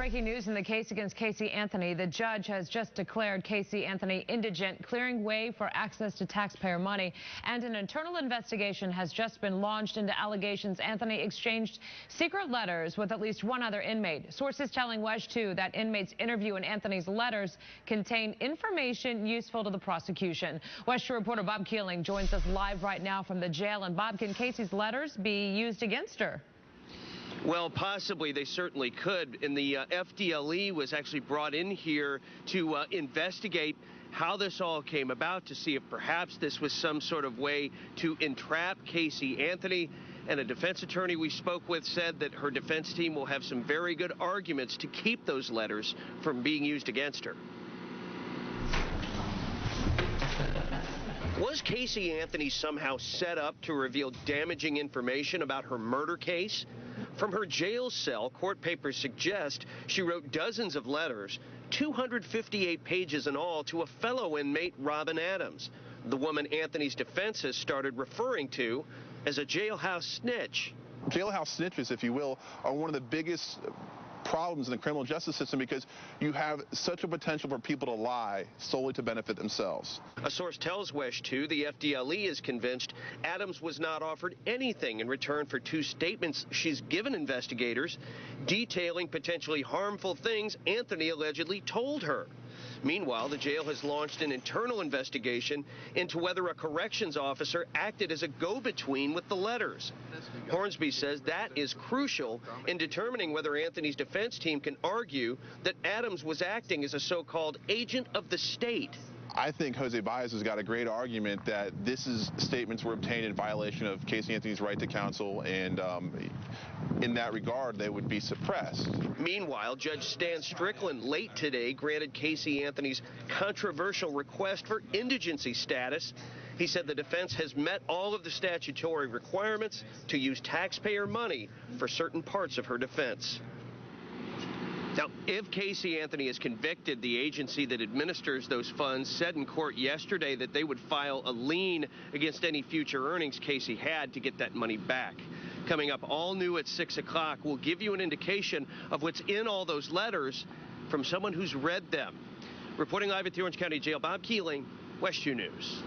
Breaking news in the case against Casey Anthony. The judge has just declared Casey Anthony indigent, clearing way for access to taxpayer money. And an internal investigation has just been launched into allegations Anthony exchanged secret letters with at least one other inmate. Sources telling WESH 2 that inmates' interview and Anthony's letters contain information useful to the prosecution. WESH 2 reporter Bob Keeling joins us live right now from the jail. And Bob, can Casey's letters be used against her? Well, possibly. They certainly could. And the FDLE was actually brought in here to investigate how this all came about, to see if perhaps this was some sort of way to entrap Casey Anthony. And a defense attorney we spoke with said that her defense team will have some very good arguments to keep those letters from being used against her. Was Casey Anthony somehow set up to reveal damaging information about her murder case? From her jail cell, court papers suggest she wrote dozens of letters, 258 pages in all, to a fellow inmate, Robin Adams, the woman Anthony's defense has started referring to as a jailhouse snitch. Jailhouse snitches, if you will, are one of the biggest problems in the criminal justice system because you have such a potential for people to lie solely to benefit themselves. A source tells WESH 2 the FDLE is convinced Adams was not offered anything in return for two statements she's given investigators detailing potentially harmful things Anthony allegedly told her. Meanwhile, the jail has launched an internal investigation into whether a corrections officer acted as a go-between with the letters. Hornsby says that is crucial in determining whether Anthony's defense team can argue that Adams was acting as a so-called agent of the state. I think Jose Baez has got a great argument that statements were obtained in violation of Casey Anthony's right to counsel, and in that regard, they would be suppressed. Meanwhile, Judge Stan Strickland late today granted Casey Anthony's controversial request for indigency status. He said the defense has met all of the statutory requirements to use taxpayer money for certain parts of her defense. Now, if Casey Anthony is convicted, the agency that administers those funds said in court yesterday that they would file a lien against any future earnings Casey had to get that money back. Coming up all new at 6 o'clock, we'll give you an indication of what's in all those letters from someone who's read them. Reporting live at the Orange County Jail, Bob Keeling, WESH 2 News.